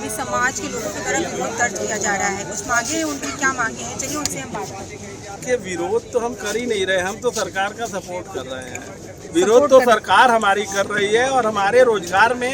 कि समाज के लोगों की तरफ विरोध दर्ज किया जा रहा है। कुछ मांगे उनकी क्या मांगे हैं, चलिए उनसे हम बात करते हैं। कि विरोध तो हम कर ही नहीं रहे, हम तो सरकार का सपोर्ट कर रहे हैं। विरोध तो सरकार हमारी कर रही है और हमारे रोजगार में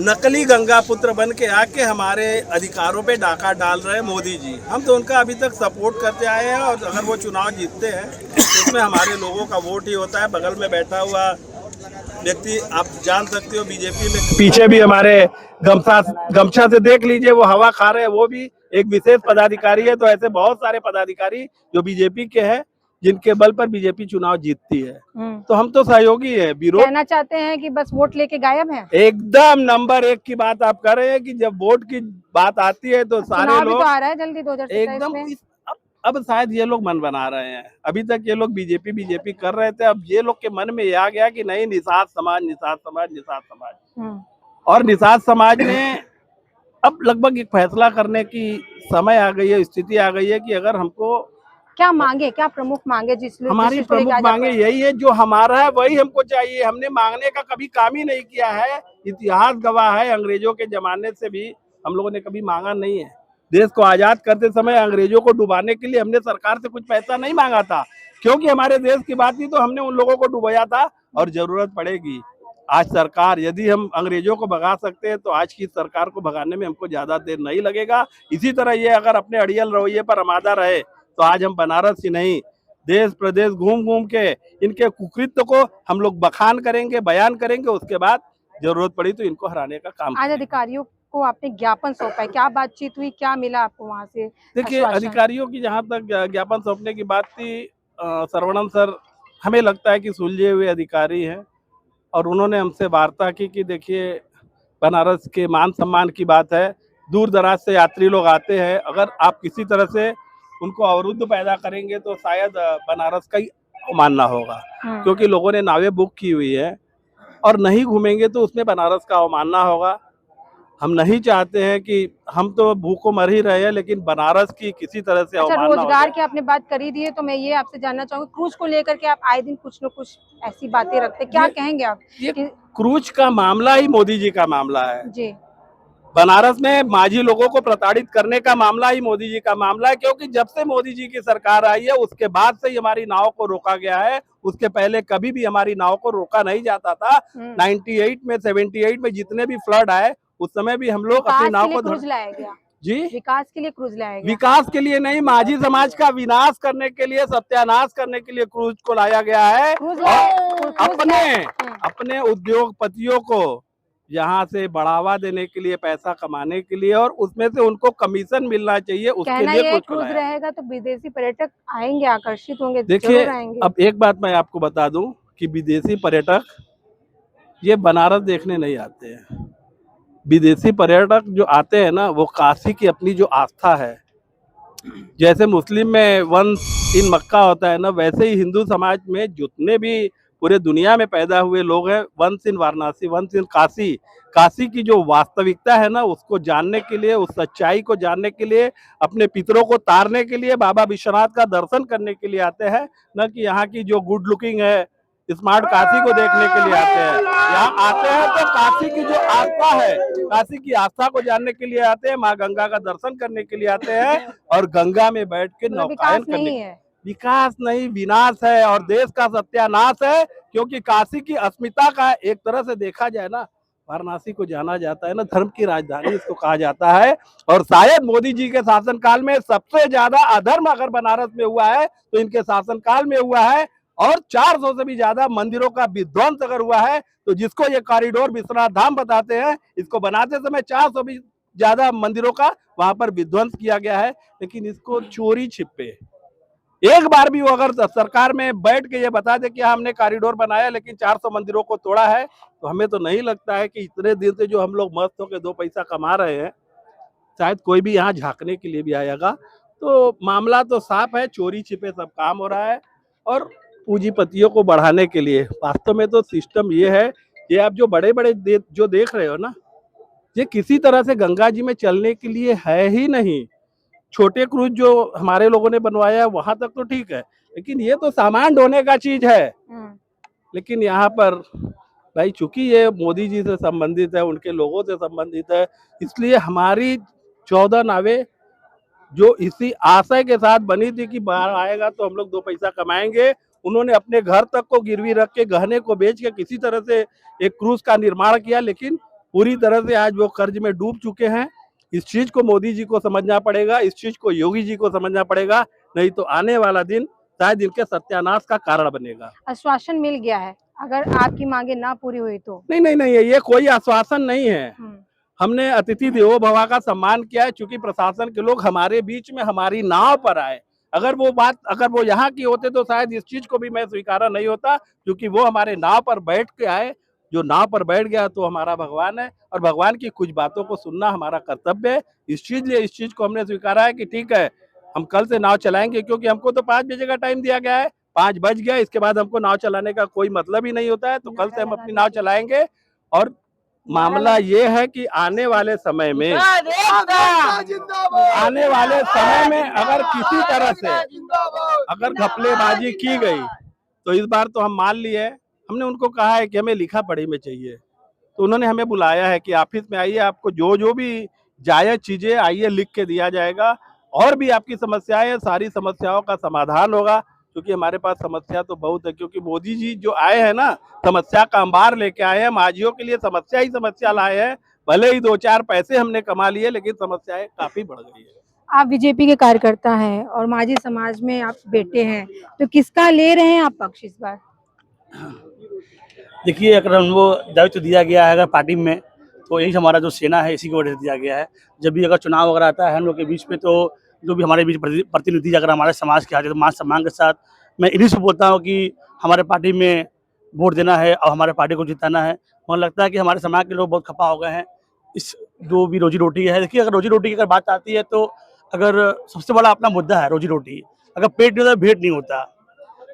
नकली गंगा पुत्र बन के आके हमारे अधिकारों पे डाका डाल रहे हैं मोदी जी। हम तो उनका अभी तक सपोर्ट करते आए हैं और अगर वो चुनाव जीतते हैं तो उसमें हमारे लोगों का वोट ही होता है। बगल में बैठा हुआ व्यक्ति आप जान सकते हो बीजेपी में, पीछे भी हमारे गमछा से देख लीजिए वो हवा खा रहे हैं, वो भी एक विशेष पदाधिकारी है। तो ऐसे बहुत सारे पदाधिकारी जो बीजेपी के हैं जिनके बल पर बीजेपी चुनाव जीतती है। तो हम तो सहयोगी है। विरोध कहना चाहते हैं कि बस वोट लेके गायब हैं? एकदम नंबर 1 की बात आप कर रहे हैं कि जब वोट की बात आती है तो सारे लोग तो आ रहा है जल्दी 2027 एकदम में। अब शायद ये लोग मन बना रहे हैं। अभी तक ये लोग बीजेपी कर रहे थे, अब ये लोग के मन में ये आ गया कि नहीं, निषाद समाज और निषाद समाज ने अब लगभग एक फैसला करने की समय आ गई है, स्थिति आ गई है कि अगर हमको क्या मांगे, क्या प्रमुख मांगे हमारी प्रमुख मांगे यही है, जो हमारा है वही हमको चाहिए। हमने मांगने का कभी काम ही नहीं किया है। इतिहास गवाह है, अंग्रेजों के जमाने से भी हम लोगों ने कभी मांगा नहीं है। देश को आजाद करते समय अंग्रेजों को डुबाने के लिए हमने सरकार से कुछ पैसा नहीं मांगा था, क्योंकि हमारे देश की बात थी तो हमने उन लोगों को डुबाया था और जरूरत पड़ेगी। आज सरकार, यदि हम अंग्रेजों को भगा सकते हैं तो आज की सरकार को भगाने में हमको ज्यादा देर नहीं लगेगा। इसी तरह ये अगर अपने अड़ियल रवैये पर आमादा रहे तो आज हम बनारस ही नहीं, देश प्रदेश घूम घूम के इनके कुकृत्य को हम लोग बखान करेंगे, बयान करेंगे। उसके बाद जरूरत पड़ी तो इनको हराने का काम। आज अधिकारियों को आपने ज्ञापन सौंपा है, क्या बातचीत हुई, क्या मिला आपको वहाँ से? देखिए, अधिकारियों की जहाँ तक ज्ञापन सौंपने की बात थी, सरवणन सर हमें लगता है कि सुलझे हुए अधिकारी हैं और उन्होंने हमसे वार्ता की कि देखिए, बनारस के मान सम्मान की बात है, दूर दराज से यात्री लोग आते हैं, अगर आप किसी तरह से उनको अवरुद्ध पैदा करेंगे तो शायद बनारस का ही अवमानना होगा, क्योंकि लोगों ने नावें बुक की हुई है और नहीं घूमेंगे तो उसमें बनारस का अवमानना होगा। हम नहीं चाहते हैं कि हम तो भूखों मर ही रहे हैं, लेकिन बनारस की किसी तरह से अवमानना रोजगार की आपने बात करी दी है तो मैं ये आपसे जानना चाहूंगी, क्रूज को लेकर के आप आए दिन कुछ न कुछ ऐसी बातें रखते, क्या कहेंगे आप? ये क्रूज का मामला ही मोदी जी का मामला है जी। बनारस में माझी लोगों को प्रताड़ित करने का मामला ही मोदी जी का मामला है, क्योंकि जब से मोदी जी की सरकार आई है उसके बाद से ही हमारी नाव को रोका गया है। उसके पहले कभी भी हमारी नाव को रोका नहीं जाता था। 98 में 78 में जितने भी फ्लड आए उस समय भी हम लोग अपनी नाव को क्रूज लाया गया। जी, विकास के लिए क्रूज लाया गया। विकास के लिए नहीं, माझी समाज का विनाश करने के लिए, सत्यानाश करने के लिए क्रूज को लाया गया है। अपने उद्योगपतियों को यहाँ से बढ़ावा देने के लिए, पैसा कमाने के लिए, और उसमें से उनको कमीशन मिलना चाहिए, उसके लिए क्रूज रहेगा तो विदेशी पर्यटक आएंगे, आकर्षित होंगे। देखिए, अब एक बात मैं आपको बता दूं कि विदेशी पर्यटक ये बनारस देखने नहीं आते हैं। विदेशी पर्यटक जो आते हैं ना, वो काशी की अपनी जो आस्था है, जैसे मुस्लिम में वंस इन मक्का होता है ना, वैसे ही हिंदू समाज में जितने भी पूरे दुनिया में पैदा हुए लोग हैं, once in Varanasi, once in Kashi. Kashi की जो वास्तविकता है ना, उसको जानने के लिए, उस सच्चाई को जानने के लिए, अपने पितरों को तारने के लिए, बाबा विश्वनाथ का दर्शन करने के लिए आते हैं, न कि यहाँ की जो गुड लुकिंग है स्मार्ट काशी को देखने के लिए आते हैं। यहाँ आते हैं तो काशी की जो आस्था है, काशी की आस्था को जानने के लिए आते हैं, माँ गंगा का दर्शन करने के लिए आते हैं और गंगा में बैठ के नौकायन करने। विकास नहीं, विनाश है और देश का सत्यानाश है, क्योंकि काशी की अस्मिता का एक तरह से देखा जाए ना, वाराणसी को जाना जाता है ना, धर्म की राजधानी इसको कहा जाता है। और शायद मोदी जी के शासनकाल में सबसे ज्यादा अधर्म अगर बनारस में हुआ है तो इनके शासनकाल में हुआ है, और 400 से भी ज्यादा मंदिरों का विध्वंस अगर हुआ है तो जिसको ये कॉरिडोर विश्वनाथ धाम बताते हैं, इसको बनाते समय 400 भी ज्यादा मंदिरों का वहां पर विध्वंस किया गया है। लेकिन इसको चोरी छिपे एक बार भी वो अगर सरकार में बैठ के ये बता दे कि हमने कॉरिडोर बनाया लेकिन 400 मंदिरों को तोड़ा है, तो हमें तो नहीं लगता है कि इतने दिन से जो हम लोग मस्त होकर 2 पैसा कमा रहे हैं, शायद कोई भी यहाँ झांकने के लिए भी आएगा। तो मामला तो साफ है, चोरी छिपे सब काम हो रहा है और पूंजीपतियों को बढ़ाने के लिए। वास्तव में तो सिस्टम ये है, ये आप जो बड़े बड़े जो देख रहे हो ना, ये किसी तरह से गंगा जी में चलने के लिए है ही नहीं। छोटे क्रूज जो हमारे लोगों ने बनवाया है वहां तक तो ठीक है, लेकिन ये तो सामान ढोने का चीज है। लेकिन यहाँ पर भाई चूंकि ये मोदी जी से संबंधित है, उनके लोगों से संबंधित है, इसलिए हमारी 14 नावें जो इसी आशय के साथ बनी थी कि बाहर आएगा तो हम लोग 2 पैसा कमाएंगे, उन्होंने अपने घर तक को गिरवी रख के, गहने को बेच के किसी तरह से एक क्रूज का निर्माण किया, लेकिन पूरी तरह से आज वो कर्ज में डूब चुके हैं। इस चीज को मोदी जी को समझना पड़ेगा, इस चीज को योगी जी को समझना पड़ेगा, नहीं तो आने वाला दिन शायद इनके सत्यानाश का कारण बनेगा। आश्वासन मिल गया है, अगर आपकी मांगे ना पूरी हुई तो? नहीं, ये कोई आश्वासन नहीं है। हमने अतिथि देवो भव का सम्मान किया है, चूंकि प्रशासन के लोग हमारे बीच में हमारी नाव पर आए। अगर वो यहाँ की होते तो शायद इस चीज को भी मैं स्वीकारा नहीं होता, क्योंकि वो हमारे नाव पर बैठ के आए। जो नाव पर बैठ गया तो हमारा भगवान है, और भगवान की कुछ बातों को सुनना हमारा कर्तव्य है। इस चीज को हमने स्वीकारा है कि ठीक है, हम कल से नाव चलाएंगे, क्योंकि हमको तो 5 बजे का टाइम दिया गया है, 5 बज गया, इसके बाद हमको नाव चलाने का कोई मतलब ही नहीं होता है। तो कल से हम अपनी नाव चलाएंगे। और मामला ये है कि आने वाले समय में अगर किसी तरह से अगर घपलेबाजी की गई तो इस बार तो हम मान लिए, हमने उनको कहा है कि हमें लिखा पढ़ी में चाहिए, तो उन्होंने हमें बुलाया है कि ऑफिस में आइए, आपको जो भी जायज चीजें आइए लिख के दिया जाएगा, और भी आपकी समस्याएं हैं, सारी समस्याओं का समाधान होगा। क्योंकि हमारे पास समस्या तो बहुत है, क्योंकि मोदी जी जो आए हैं ना, समस्या का अंबार लेके आए हैं, माझियों के लिए समस्या ही समस्या लाए हैं। भले ही 2-4 पैसे हमने कमा लिए, लेकिन समस्याएं काफी बढ़ गई है। आप बीजेपी के कार्यकर्ता हैं और माझी समाज में आप बेटे हैं, तो किसका ले रहे हैं आप पक्ष इस बार? देखिए, अगर हमको दायित्व दिया गया है अगर पार्टी में, तो यही हमारा जो सेना है इसी की वजह से दिया गया है। जब भी अगर चुनाव वगैरह आता है हम लोग के बीच में, तो जो भी हमारे बीच प्रतिनिधि अगर हमारे समाज के आते हैं तो मान सम्मान के साथ मैं इन्हीं से बोलता हूँ कि हमारे पार्टी में वोट देना है और हमारे पार्टी को जिताना है। मुझे लगता है कि हमारे समाज के लोग बहुत खपा हो गए हैं इस जो भी रोजी रोटी है। देखिए, अगर रोजी रोटी की अगर बात आती है तो अगर सबसे बड़ा अपना मुद्दा है रोजी रोटी, अगर पेट नहीं होता भेंट नहीं होता।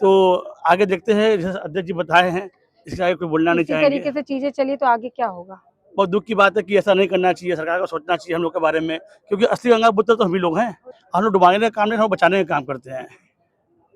तो आगे देखते हैं, जैसे अध्यक्ष जी बताए हैं, इसके आगे कोई बोलना नहीं चाहेंगे। इसी तरीके से चीजें चली तो आगे क्या होगा? बहुत दुख की बात है कि ऐसा नहीं करना चाहिए, सरकार को सोचना चाहिए हम लोग के बारे में, क्योंकि असली गंगा पुत्र तो हम ही लोग हैं। हम लोग डुबाने का काम नहीं, हम बचाने का काम करते हैं।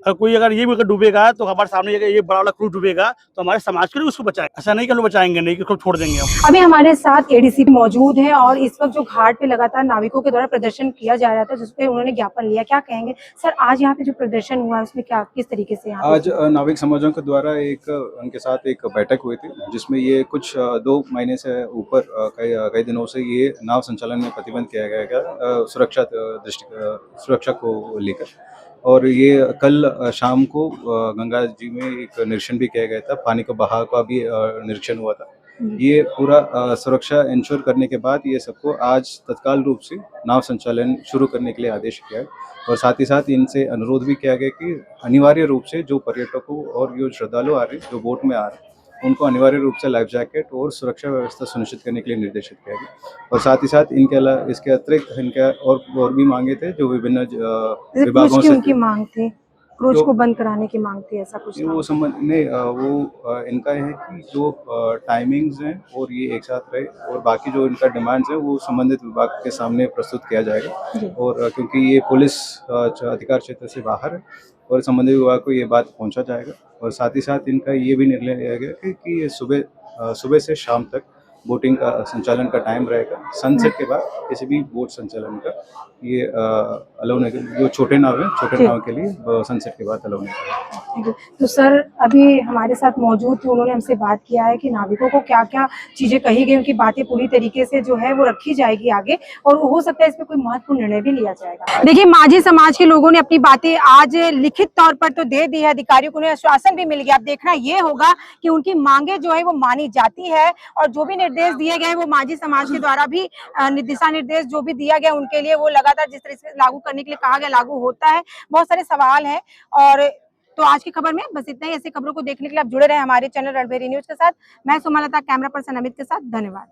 और कोई अगर ये भी अगर डूबेगा तो हमारे सामने ये बड़ा वाला क्रूज डूबेगा तो हमारे समाज के लिए उसको बचाएंगे, ऐसा नहीं कि हम लोग बचाएंगे नहीं कि उसको छोड़ देंगे हम। अभी हमारे साथ एडीसी मौजूद हैं और इस वक्त जो घाट पे लगातार नाविकों के द्वारा प्रदर्शन किया जा रहा था, जिसपे उन्होंने ज्ञापन लिया, क्या कहेंगे सर? आज यहाँ पे जो प्रदर्शन हुआ उसमें क्या, किस तरीके से यहाँ आज नाविक समाजों के द्वारा उनके साथ एक बैठक हुई थी, जिसमें ये कुछ 2 महीने से ऊपर कई दिनों से ये नाव संचालन में प्रतिबंध किया गया सुरक्षा को लेकर। और ये कल शाम को गंगा जी में एक निरीक्षण भी किया गया था, पानी का बहाव का भी निरीक्षण हुआ था। ये पूरा सुरक्षा इंश्योर करने के बाद ये सबको आज तत्काल रूप से नाव संचालन शुरू करने के लिए आदेश किया है। और साथ ही साथ इनसे अनुरोध भी किया गया कि अनिवार्य रूप से जो पर्यटकों और जो श्रद्धालु आ रहे हैं, जो बोट में आ रहे हैं, उनको अनिवार्य रूप से लाइफ जैकेट और सुरक्षा व्यवस्था सुनिश्चित करने के लिए निर्देशित किया गया। और साथ ही साथ इसके अतिरिक्त इनके और भी मांगे थे जो विभिन्न विभागों से उनकी मांग थी, क्रूज को बंद कराने की मांग थी, ऐसा कुछ वो इनका है कि जो टाइमिंग्स हैं और ये एक साथ रहे, और बाकी जो इनका डिमांड्स है वो संबंधित विभाग के सामने प्रस्तुत किया जाएगा। और क्योंकि ये पुलिस अधिकार क्षेत्र से बाहर है और संबंधित विभाग को ये बात पहुंचा जाएगा। और साथ ही साथ इनका ये भी निर्णय लिया गया कि ये सुबह से शाम तक बोटिंग का संचालन का टाइम रहेगा। सनसेट के बाद किसी भी बोट संचालन का ये अलाउ नहीं, जो छोटे नाव के लिए सनसेट के बाद अलाउ नहीं करेगा। तो सर अभी हमारे साथ मौजूद थे, उन्होंने हमसे बात किया है कि नाविकों को क्या क्या चीजें कही गई, उनकी बातें पूरी तरीके से जो है वो रखी जाएगी आगे, और हो सकता है इसमें कोई महत्वपूर्ण निर्णय भी लिया जाएगा। देखिए, माझी समाज के लोगों ने अपनी बातें आज लिखित तौर पर तो दे दी है, अधिकारियों को उन्हें आश्वासन भी मिल गया। अब देखना ये होगा कि उनकी मांगे जो है वो मानी जाती है, और जो भी निर्देश दिए गए वो माझी समाज के द्वारा भी दिशा निर्देश जो भी दिया गया उनके लिए वो लगातार जिस तरह से लागू करने के लिए कहा गया लागू होता है। बहुत सारे सवाल हैं। और तो आज की खबर में बस इतना ही। ऐसी खबरों को देखने के लिए आप जुड़े रहे हमारे चैनल रणबीर न्यूज के साथ। मैं सुमलता, कैमरा पर्सन अमित के साथ। धन्यवाद।